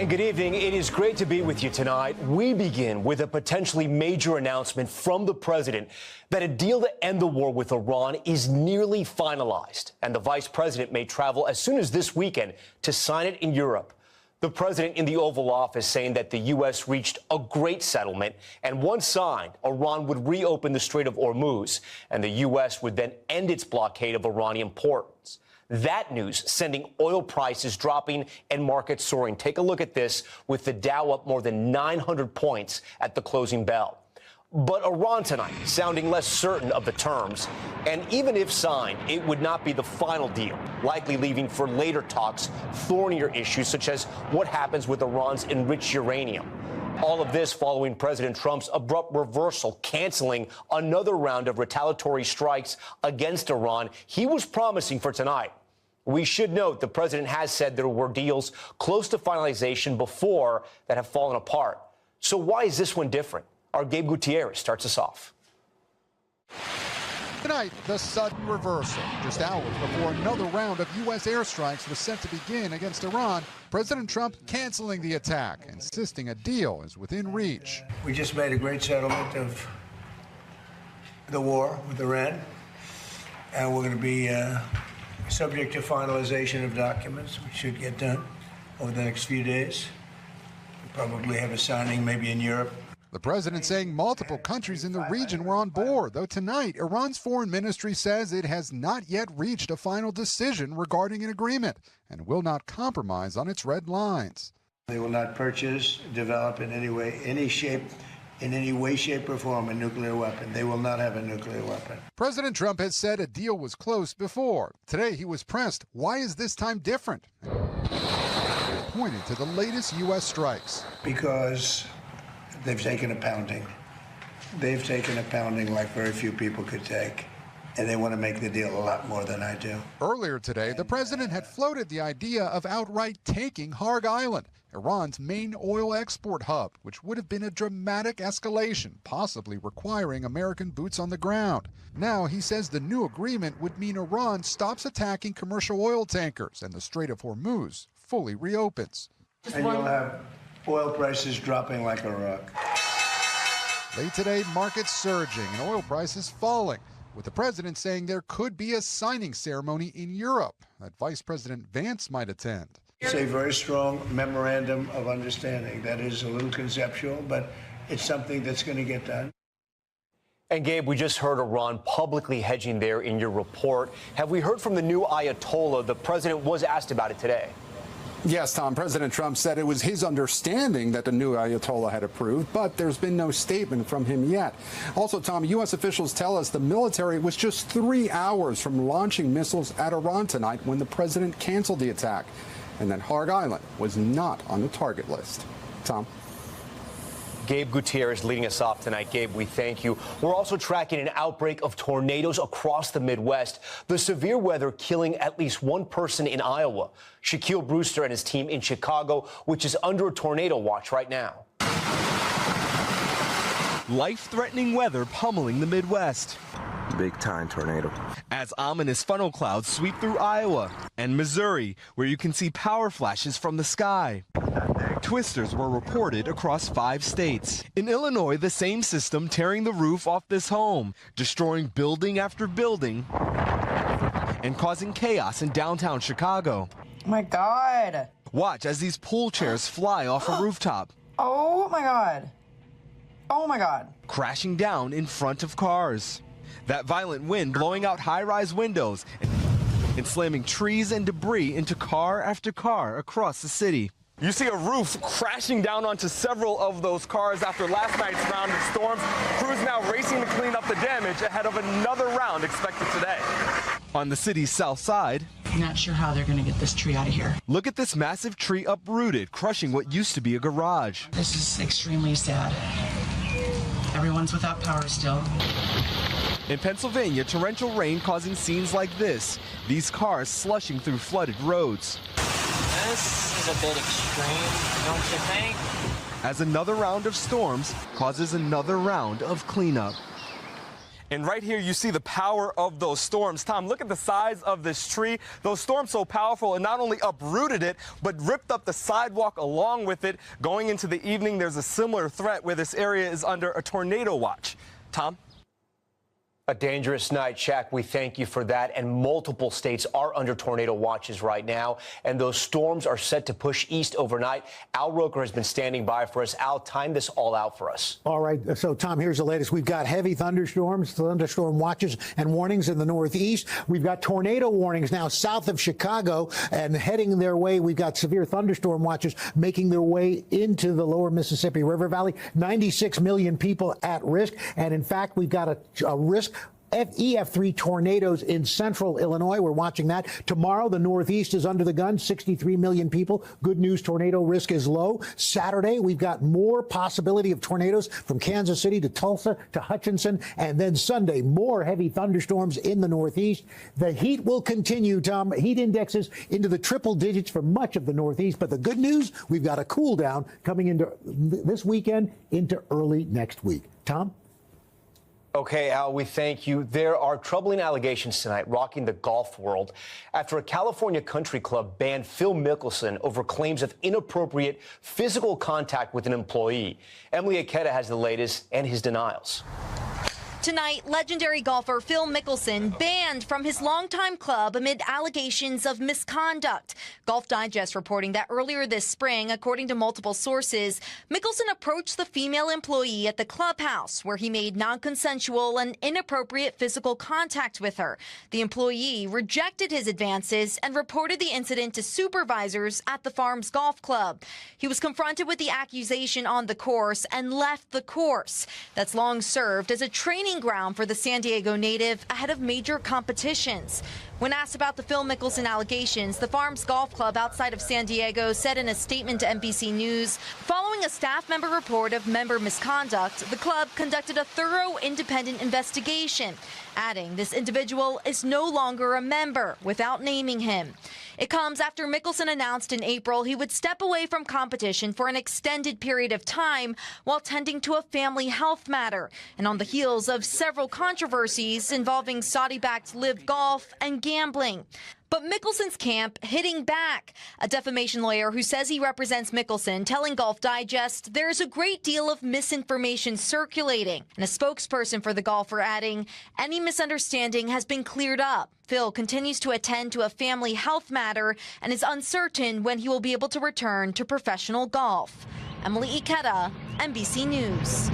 And good evening. It is great to be with you tonight. We begin with a potentially major announcement from the president that a deal to end the war with Iran is nearly finalized, and the vice president may travel as soon as this weekend to sign it in Europe. The president in the Oval Office saying that the U.S. reached a great settlement, and once signed, Iran would reopen the Strait of Hormuz, and the U.S. would then end its blockade of Iranian ports. That news sending oil prices dropping and markets soaring. Take a look at this, with the Dow up more than 900 points at the closing bell. But Iran tonight sounding less certain of the terms. And even if signed, it would not be the final deal, likely leaving for later talks thornier issues such as what happens with Iran's enriched uranium. All of this following President Trump's abrupt reversal, canceling another round of retaliatory strikes against Iran he was promising for tonight. We should note the president has said there were deals close to finalization before that have fallen apart. So why is this one different? Our Gabe Gutierrez starts us off. Tonight, the sudden reversal. Just hours before another round of U.S. airstrikes was set to begin against Iran, President Trump canceling the attack, insisting a deal is within reach. We just made a great settlement of the war with Iran, and we're going to be subject to finalization of documents, which should get done over the next few days. We'll probably have a signing maybe in Europe. The president saying multiple countries in the region were on board, though tonight Iran's foreign ministry says it has not yet reached a final decision regarding an agreement and will not compromise on its red lines. They will not purchase, develop in any way, shape, or form a nuclear weapon. They will not have a nuclear weapon. President Trump has said a deal was close before. Today he was pressed, why is this time different? Pointed to the latest U.S. strikes. Because they've taken a pounding. They've taken a pounding like very few people could take. And they want to make the deal a lot more than I do. Earlier today, the president had floated the idea of outright taking Harg Island, Iran's main oil export hub, which would have been a dramatic escalation, possibly requiring American boots on the ground. Now he says the new agreement would mean Iran stops attacking commercial oil tankers and the Strait of Hormuz fully reopens. And you'll have oil prices dropping like a rock. Late today, markets surging and oil prices falling, with the president saying there could be a signing ceremony in Europe that Vice President Vance might attend. It's a very strong memorandum of understanding. That is a little conceptual, but it's something that's going to get done. And Gabe, we just heard Iran publicly hedging there in your report. Have we heard from the new Ayatollah? The president was asked about it today. Yes, Tom. President Trump said it was his understanding that the new Ayatollah had approved, but there's been no statement from him yet. Also, Tom, U.S. officials tell us the military was just 3 hours from launching missiles at Iran tonight when the president canceled the attack, and that Harg Island was not on the target list. Tom? Gabe Gutierrez leading us off tonight. Gabe, we thank you. We're also tracking an outbreak of tornadoes across the Midwest. The severe weather killing at least one person in Iowa. Shaquille Brewster and his team in Chicago, which is under a tornado watch right now. Life-threatening weather pummeling the Midwest. Big-time tornado. As ominous funnel clouds sweep through Iowa and Missouri, where you can see power flashes from the sky. Twisters were reported across 5 states. In Illinois, the same system tearing the roof off this home, destroying building after building, and causing chaos in downtown Chicago. Oh my God. Watch as these pool chairs fly off a rooftop. Oh my God. Oh my God. Crashing down in front of cars. That violent wind blowing out high-rise windows and slamming trees and debris into car after car across the city. You see a roof crashing down onto several of those cars after last night's round of storms. Crews now racing to clean up the damage ahead of another round expected today. On the city's south side, I'm not sure how they're going to get this tree out of here. Look at this massive tree uprooted, crushing what used to be a garage. This is extremely sad. Everyone's without power still. In Pennsylvania, torrential rain causing scenes like this. These cars slushing through flooded roads. This is a bit extreme, don't you think? As another round of storms causes another round of cleanup. And right here, you see the power of those storms. Tom, look at the size of this tree. Those storms so powerful, it not only uprooted it, but ripped up the sidewalk along with it. Going into the evening, there's a similar threat where this area is under a tornado watch. Tom? A dangerous night, Shaq. We thank you for that. And multiple states are under tornado watches right now, and those storms are set to push east overnight. Al Roker has been standing by for us. Al, time this all out for us. All right. So, Tom, here's the latest. We've got heavy thunderstorms, thunderstorm watches and warnings in the Northeast. We've got tornado warnings now south of Chicago and heading their way. We've got severe thunderstorm watches making their way into the lower Mississippi River Valley. 96 million people at risk. And in fact, we've got a risk EF3 tornadoes in central Illinois. We're watching that. Tomorrow, the Northeast is under the gun, 63 million people. Good news, tornado risk is low. Saturday, we've got more possibility of tornadoes from Kansas City to Tulsa to Hutchinson. And then Sunday, more heavy thunderstorms in the Northeast. The heat will continue, Tom. Heat indexes into the triple digits for much of the Northeast. But the good news, we've got a cool down coming into this weekend into early next week. Tom? Okay, Al, we thank you. There are troubling allegations tonight rocking the golf world after a California country club banned Phil Mickelson over claims of inappropriate physical contact with an employee. Emily Ikeda has the latest and his denials. Tonight, legendary golfer Phil Mickelson banned from his longtime club amid allegations of misconduct. Golf Digest reporting that earlier this spring, according to multiple sources, Mickelson approached the female employee at the clubhouse where he made non-consensual and inappropriate physical contact with her. The employee rejected his advances and reported the incident to supervisors at the Farms Golf Club. He was confronted with the accusation on the course and left the course. That's long served as a training ground for the San Diego native ahead of major competitions. When asked about the Phil Mickelson allegations, the Farms Golf Club outside of San Diego said in a statement to NBC News, following a staff member report of member misconduct, the club conducted a thorough independent investigation, adding this individual is no longer a member without naming him. It comes after Mickelson announced in April he would step away from competition for an extended period of time while tending to a family health matter, and on the heels of several controversies involving Saudi-backed Live Golf and gambling. But Mickelson's camp hitting back. A defamation lawyer who says he represents Mickelson telling Golf Digest there's a great deal of misinformation circulating. And a spokesperson for the golfer adding, any misunderstanding has been cleared up. Phil continues to attend to a family health matter and is uncertain when he will be able to return to professional golf. Emily Ikeda, NBC News.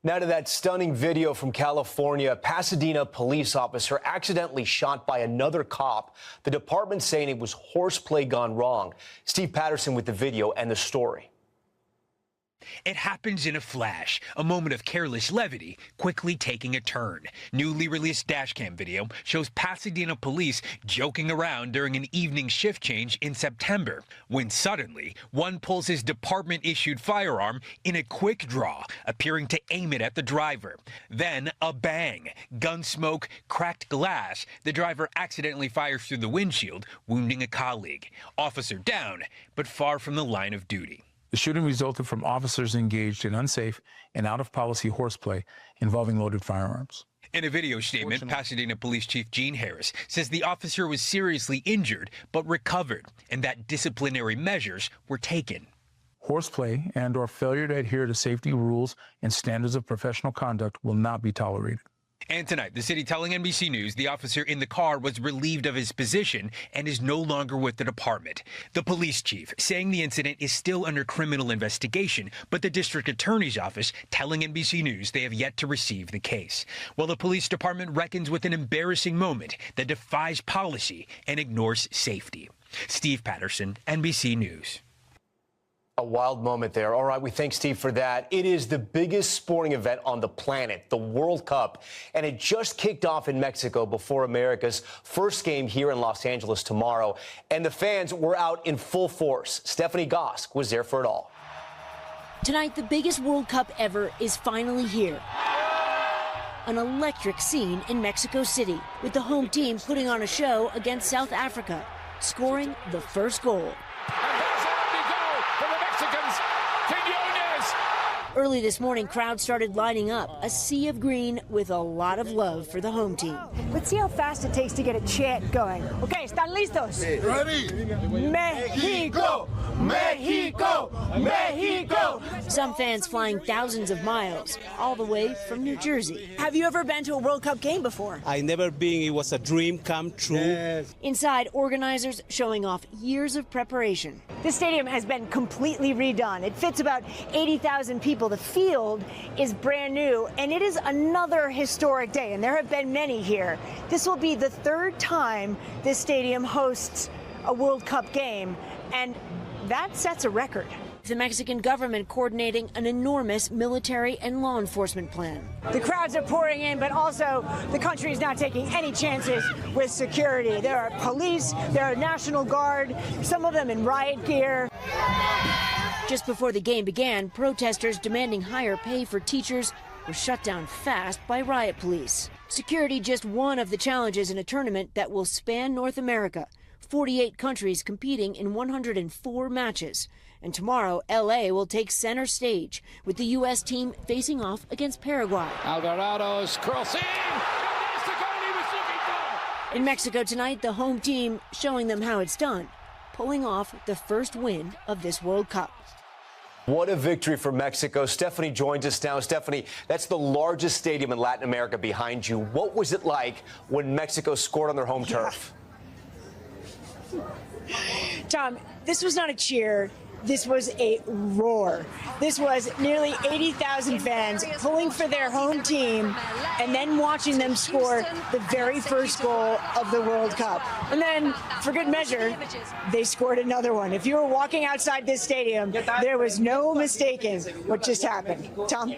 Now to that stunning video from California. A Pasadena police officer accidentally shot by another cop. The department saying it was horseplay gone wrong. Steve Patterson with the video and the story. It happens in a flash, a moment of careless levity quickly taking a turn. Newly released dashcam video shows Pasadena police joking around during an evening shift change in September, when suddenly one pulls his department-issued firearm in a quick draw, appearing to aim it at the driver. Then a bang, gun smoke, cracked glass. The driver accidentally fires through the windshield, wounding a colleague. Officer down, but far from the line of duty. The shooting resulted from officers engaged in unsafe and out-of-policy horseplay involving loaded firearms. In a video statement, Pasadena Police Chief Gene Harris says the officer was seriously injured but recovered and that disciplinary measures were taken. Horseplay and/or failure to adhere to safety rules and standards of professional conduct will not be tolerated. And tonight, the city telling NBC News the officer in the car was relieved of his position and is no longer with the department. The police chief saying the incident is still under criminal investigation, but the district attorney's office telling NBC News they have yet to receive the case. While the police department reckons with an embarrassing moment that defies policy and ignores safety. Steve Patterson, NBC News. A wild moment there. All right, we thank Steve for that. It is the biggest sporting event on the planet, the World Cup, and it just kicked off in Mexico before America's first game here in Los Angeles tomorrow. And the fans were out in full force. Stephanie Gosk was there for it all. Tonight, the biggest World Cup ever is finally here. An electric scene in Mexico City, with the home team putting on a show against South Africa, scoring the first goal. Early this morning, crowds started lining up, a sea of green with a lot of love for the home team. Let's see how fast it takes to get a chant going. Okay, ¿están listos? Ready? Mexico! Mexico! Mexico! Some fans flying thousands of miles, all the way from New Jersey. Have you ever been to a World Cup game before? I never been. It was a dream come true. Yes. Inside, organizers showing off years of preparation. This stadium has been completely redone. It fits about 80,000 people. The field is brand new, and it is another historic day, and there have been many here. This will be the third time this stadium hosts a World Cup game, and that sets a record. The Mexican government coordinating an enormous military and law enforcement plan. The crowds are pouring in, but also the country is not taking any chances with security. There are police, there are National Guard, some of them in riot gear. Just before the game began, protesters demanding higher pay for teachers were shut down fast by riot police. Security just one of the challenges in a tournament that will span North America. 48 countries competing in 104 matches. And tomorrow, LA will take center stage with the U.S. team facing off against Paraguay. Alvarado's crossing. In Mexico tonight, the home team showing them how it's done, pulling off the first win of this World Cup. What a victory for Mexico. Stephanie joins us now. Stephanie, that's the largest stadium in Latin America behind you. What was it like when Mexico scored on their home turf? Tom, this was not a cheer. This was a roar. This was nearly 80,000 fans pulling for their home team and then watching them score the very first goal of the World Cup. And then, for good measure, they scored another one. If you were walking outside this stadium, there was no mistaking what just happened. Tom?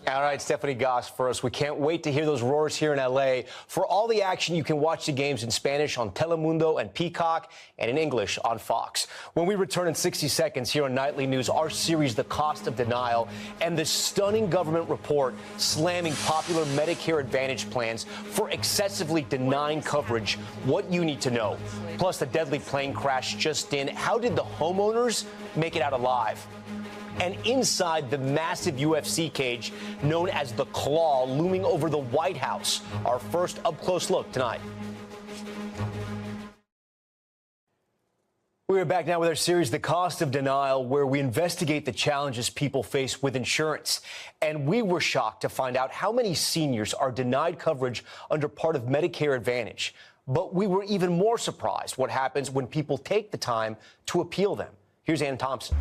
All right, Stephanie Goss for us. We can't wait to hear those roars here in L.A. For all the action, you can watch the games in Spanish on Telemundo and Peacock and in English on Fox. When we return in 60 seconds here on Nightly News, our series, The Cost of Denial, and the stunning government report slamming popular Medicare Advantage plans for excessively denying coverage, what you need to know. Plus, the deadly plane crash just in. How did the homeowners make it out alive? And inside the massive UFC cage known as the Claw looming over the White House. Our first up-close look tonight. We are back now with our series, The Cost of Denial, where we investigate the challenges people face with insurance. And we were shocked to find out how many seniors are denied coverage under part of Medicare Advantage. But we were even more surprised what happens when people take the time to appeal them. Here's Ann Thompson.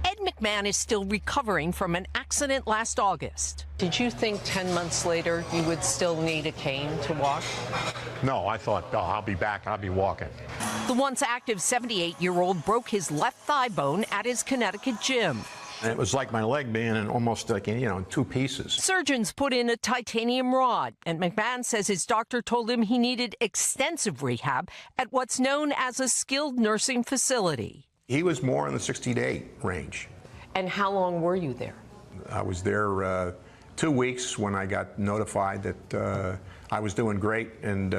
Ed McMahon is still recovering from an accident last August. Did you think 10 months later you would still need a cane to walk? No, I thought, oh, I'll be back, I'll be walking. The once active 78-year-old broke his left thigh bone at his Connecticut gym. And it was like my leg being in almost like, in 2 pieces. Surgeons put in a titanium rod, and McMahon says his doctor told him he needed extensive rehab at what's known as a skilled nursing facility. He was more in the 60 to 8 range. And how long were you there? I was there 2 weeks when I got notified that I was doing great and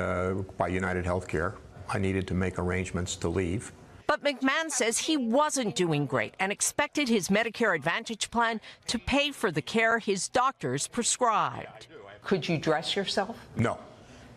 by United Healthcare. I needed to make arrangements to leave. But McMahon says he wasn't doing great and expected his Medicare Advantage plan to pay for the care his doctors prescribed. Could you dress yourself? No.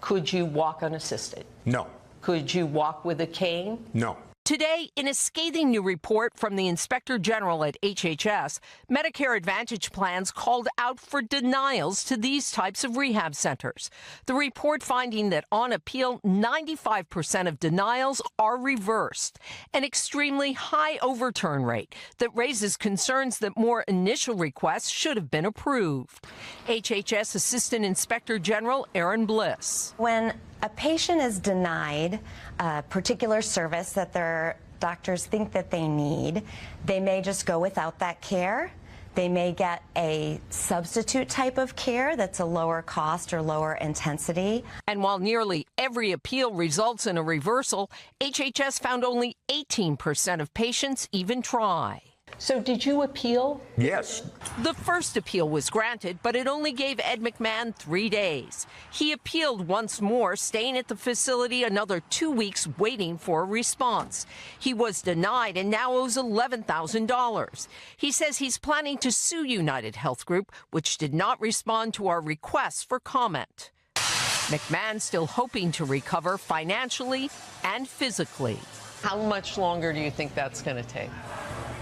Could you walk unassisted? No. Could you walk with a cane? No. Today, in a scathing new report from the Inspector General at HHS, Medicare Advantage plans called out for denials to these types of rehab centers. The report finding that on appeal, 95% of denials are reversed, an extremely high overturn rate that raises concerns that more initial requests should have been approved. HHS Assistant Inspector General Erin Bliss. When a patient is denied a particular service that their doctors think that they need, they may just go without that care. They may get a substitute type of care that's a lower cost or lower intensity. And while nearly every appeal results in a reversal, HHS found only 18% of patients even try. So did you appeal? Yes. The first appeal was granted, but it only gave Ed McMahon 3 days. He appealed once more, staying at the facility another 2 weeks waiting for a response. He was denied and now owes $11,000. He says he's planning to sue United Health Group, which did not respond to our requests for comment. McMahon's still hoping to recover financially and physically. How much longer do you think that's going to take?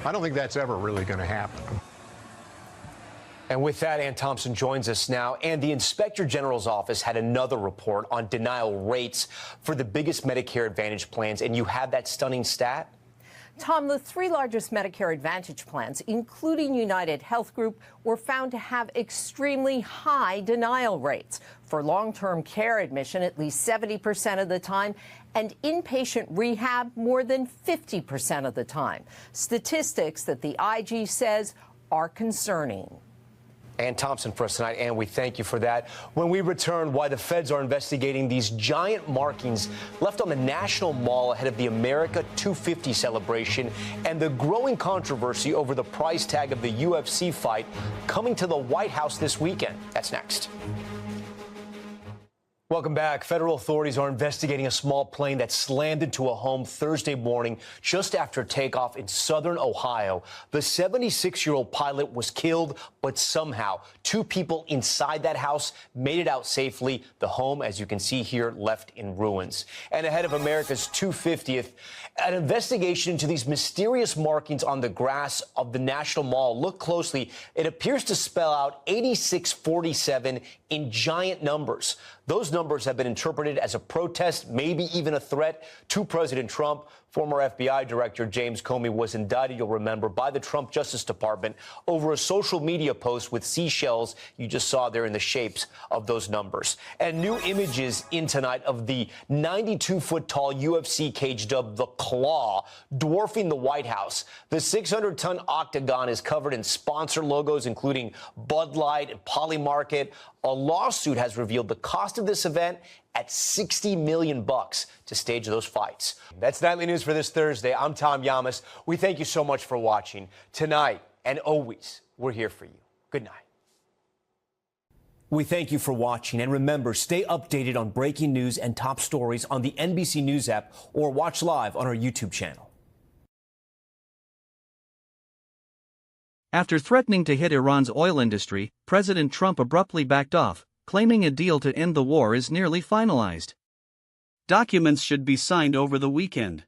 I don't think that's ever really going to happen. And with that, Ann Thompson joins us now. And the Inspector General's office had another report on denial rates for the biggest Medicare Advantage plans. And you have that stunning stat? Tom, the 3 largest Medicare Advantage plans, including United Health Group, were found to have extremely high denial rates. For long-term care admission, at least 70% of the time, and inpatient rehab more than 50% of the time. Statistics that the IG says are concerning. Ann Thompson for us tonight, and we thank you for that. When we return, why the feds are investigating these giant markings left on the National Mall ahead of the America 250 celebration and the growing controversy over the price tag of the UFC fight coming to the White House this weekend. That's next. Welcome back. Federal authorities are investigating a small plane that slammed into a home Thursday morning just after takeoff in southern Ohio. The 76-year-old pilot was killed, but somehow 2 people inside that house made it out safely. The home, as you can see here, left in ruins. And ahead of America's 250th, an investigation into these mysterious markings on the grass of the National Mall. Look closely. It appears to spell out 8647 in giant numbers. Those numbers have been interpreted as a protest, maybe even a threat to President Trump. Former FBI Director James Comey was indicted, you'll remember, by the Trump Justice Department over a social media post with seashells you just saw there in the shapes of those numbers. And new images in tonight of the 92-foot-tall UFC cage dubbed the Claw, dwarfing the White House. The 600-ton octagon is covered in sponsor logos, including Bud Light and Polymarket. A lawsuit has revealed the cost of this event at $60 million to stage those fights. That's Nightly News for this Thursday. I'm Tom Yamas. We thank you so much for watching. Tonight and always, we're here for you. Good night. We thank you for watching. And remember, stay updated on breaking news and top stories on the NBC News app or watch live on our YouTube channel. After threatening to hit Iran's oil industry, President Trump abruptly backed off, claiming a deal to end the war is nearly finalized. Documents should be signed over the weekend.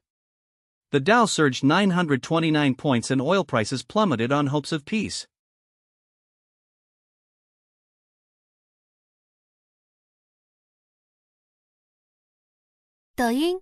The Dow surged 929 points and oil prices plummeted on hopes of peace.抖音